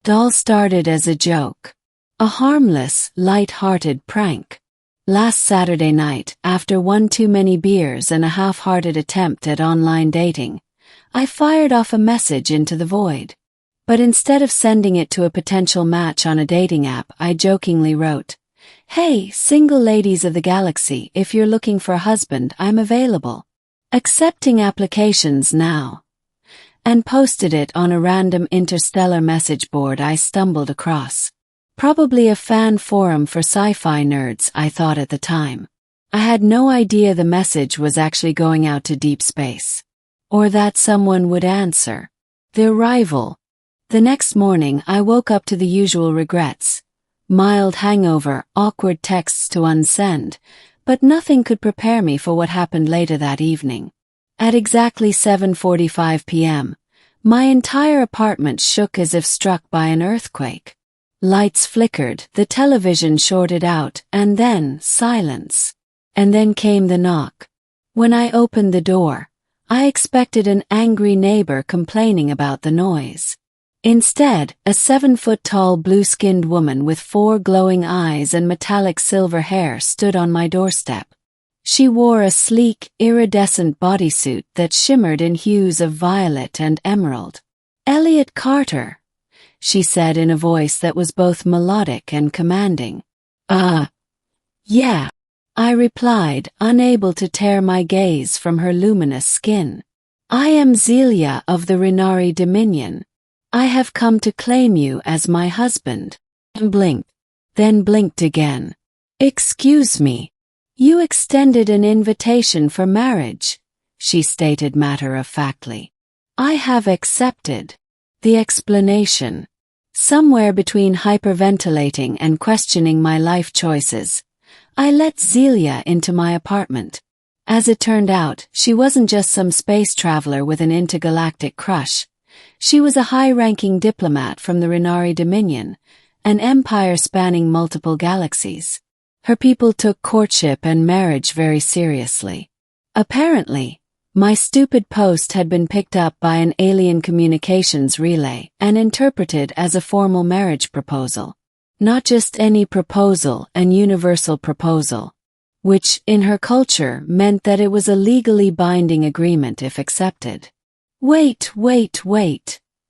All started as a joke. A harmless, light-hearted prank. Last Saturday night, after one too many beers and a half-hearted attempt at online dating, I fired off a message into the void. But instead of sending it to a potential match on a dating app, I jokingly wrote, "Hey, single ladies of the galaxy, if you're looking for a husband, I'm available. Accepting applications now." And posted it on a random interstellar message board I stumbled across. Probably a fan forum for sci-fi nerds, I thought at the time. I had no idea the message was actually going out to deep space. Or that someone would answer. The arrival. The next morning I woke up to the usual regrets. Mild hangover, awkward texts to unsend, but nothing could prepare me for what happened later that evening. At exactly 7:45 p.m., my entire apartment shook as if struck by an earthquake. Lights flickered, the television shorted out, and then silence. And then came the knock. When I opened the door, I expected an angry neighbor complaining about the noise. Instead, a 7-foot-tall blue-skinned woman with 4 glowing eyes and metallic silver hair stood on my doorstep. She wore a sleek, iridescent bodysuit that shimmered in hues of violet and emerald. "Elliot Carter," she said in a voice that was both melodic and commanding. Yeah," I replied, unable to tear my gaze from her luminous skin. "I am Zelia of the Renari Dominion. I have come to claim you as my husband." Blinked, then blinked again. "Excuse me. You extended an invitation for marriage," she stated matter-of-factly. "I have accepted." The explanation. Somewhere between hyperventilating and questioning my life choices, I let Zelia into my apartment. As it turned out, she wasn't just some space traveler with an intergalactic crush. She was a high-ranking diplomat from the Renari Dominion, an empire spanning multiple galaxies. Her people took courtship and marriage very seriously. Apparently, my stupid post had been picked up by an alien communications relay and interpreted as a formal marriage proposal. Not just any proposal, an universal proposal. Which, in her culture, meant that it was a legally binding agreement if accepted. Wait,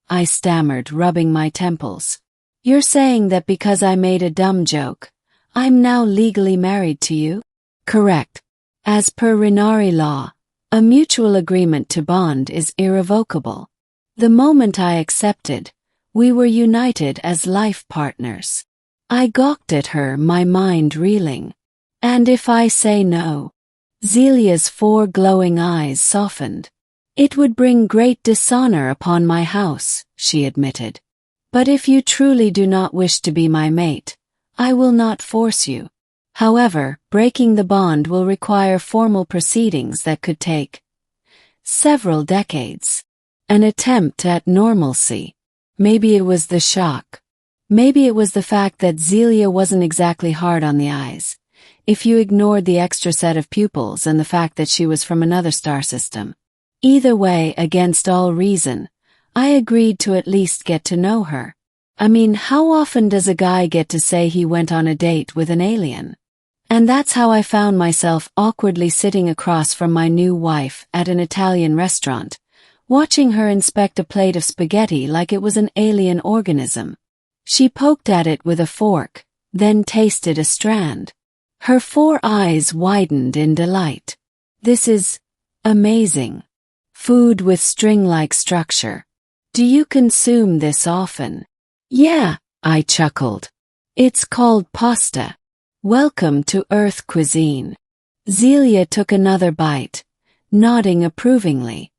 I stammered, rubbing my temples. "You're saying that because I made a dumb joke, I'm now legally married to you?" "Correct. As per Renari law, a mutual agreement to bond is irrevocable. The moment I accepted, we were united as life partners." I gawked at her, my mind reeling. "And if I say no?" Zelia's 4 glowing eyes softened. "It would bring great dishonor upon my house," she admitted. "But if you truly do not wish to be my mate, I will not force you. However, breaking the bond will require formal proceedings that could take several decades. An attempt at normalcy. Maybe it was the shock. Maybe it was the fact that Zelia wasn't exactly hard on the eyes, if you ignored the extra set of pupils and the fact that she was from another star system. Either way, against all reason, I agreed to at least get to know her. I mean, how often does a guy get to say he went on a date with an alien? And that's how I found myself awkwardly sitting across from my new wife at an Italian restaurant, watching her inspect a plate of spaghetti like it was an alien organism. She poked at it with a fork, then tasted a strand. Her 4 eyes widened in delight. "This is amazing. Food with string-like structure. Do you consume this often?" "Yeah," I chuckled. "It's called pasta. Welcome to Earth cuisine." Zelia took another bite, nodding approvingly.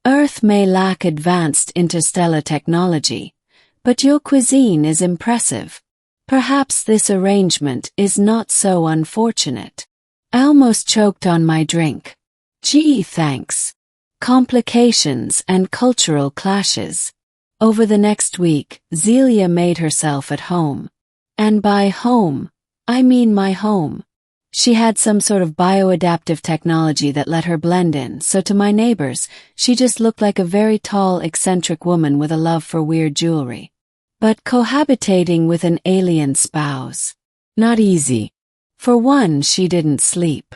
"Earth may lack advanced interstellar technology, but your cuisine is impressive. Perhaps this arrangement is not so unfortunate." I almost choked on my drink. Gee, thanks. Complications and cultural clashes. Over the next week, Zelia made herself at home. And by home, I mean my home. She had some sort of bioadaptive technology that let her blend in, so to my neighbors, she just looked like a very tall, eccentric woman with a love for weird jewelry. But cohabitating with an alien spouse. Not easy. For one, she didn't sleep.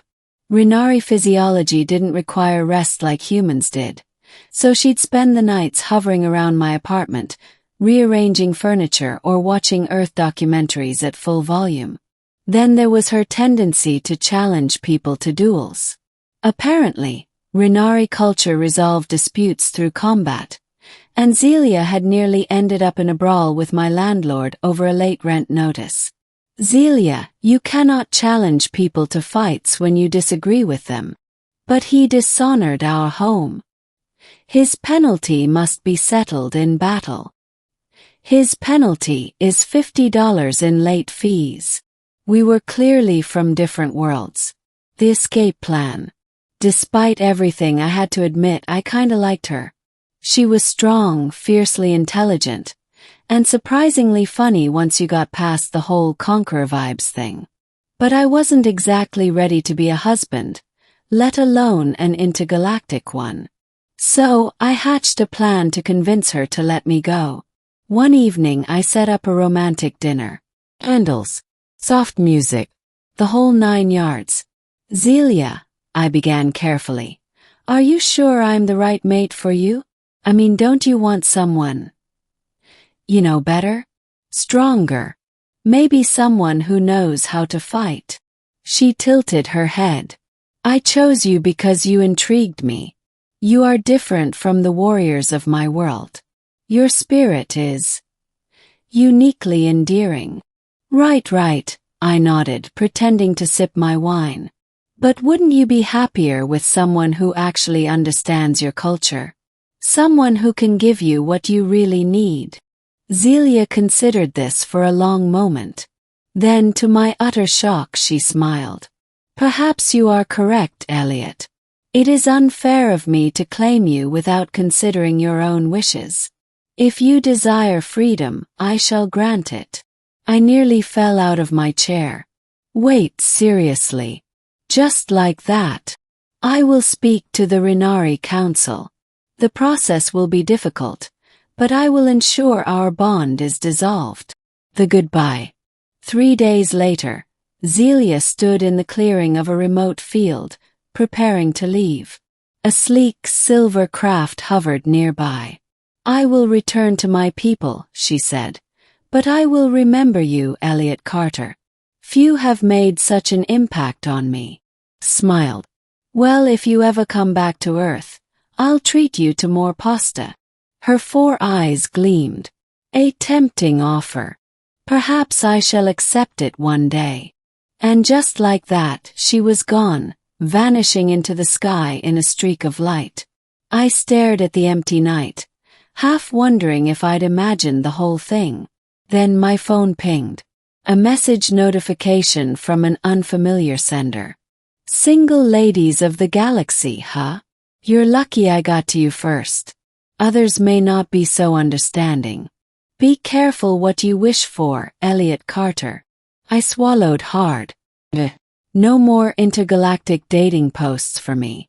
Rhinari physiology didn't require rest like humans did, so she'd spend the nights hovering around my apartment, rearranging furniture or watching Earth documentaries at full volume. Then there was her tendency to challenge people to duels. Apparently, Rhinari culture resolved disputes through combat, and Zelia had nearly ended up in a brawl with my landlord over a late rent notice. Zelia, you cannot challenge people to fights when you disagree with them. But he dishonored our home. His penalty must be settled in battle. His penalty is $50 in late fees. We were clearly from different worlds. The escape plan. Despite everything, I had to admit I kinda liked her. She was strong, fiercely intelligent, and surprisingly funny once you got past the whole conqueror vibes thing. But I wasn't exactly ready to be a husband, let alone an intergalactic one. So, I hatched a plan to convince her to let me go. One evening I set up a romantic dinner. Candles, soft music, the whole 9 yards. Zelia, I began carefully, are you sure I'm the right mate for you? I mean, don't you want someone, better? Stronger. Maybe someone who knows how to fight. She tilted her head. I chose you because you intrigued me. You are different from the warriors of my world. Your spirit is uniquely endearing. Right, I nodded, pretending to sip my wine. But wouldn't you be happier with someone who actually understands your culture? Someone who can give you what you really need. Zelia considered this for a long moment. Then, to my utter shock, she smiled. Perhaps you are correct, Elliot. It is unfair of me to claim you without considering your own wishes. If you desire freedom, I shall grant it. I nearly fell out of my chair. Wait, seriously. Just like that. I will speak to the Rhinari Council. The process will be difficult, but I will ensure our bond is dissolved. The goodbye. 3 days later, Zelia stood in the clearing of a remote field, preparing to leave. A sleek silver craft hovered nearby. I will return to my people, she said, but I will remember you, Elliot Carter. Few have made such an impact on me. Smiled. Well, if you ever come back to Earth, I'll treat you to more pasta. Her 4 eyes gleamed. A tempting offer. Perhaps I shall accept it one day. And just like that, she was gone, vanishing into the sky in a streak of light. I stared at the empty night, half wondering if I'd imagined the whole thing. Then my phone pinged. A message notification from an unfamiliar sender. Single ladies of the galaxy, huh? You're lucky I got to you first. Others may not be so understanding. Be careful what you wish for, Elliot Carter. I swallowed hard. No more intergalactic dating posts for me.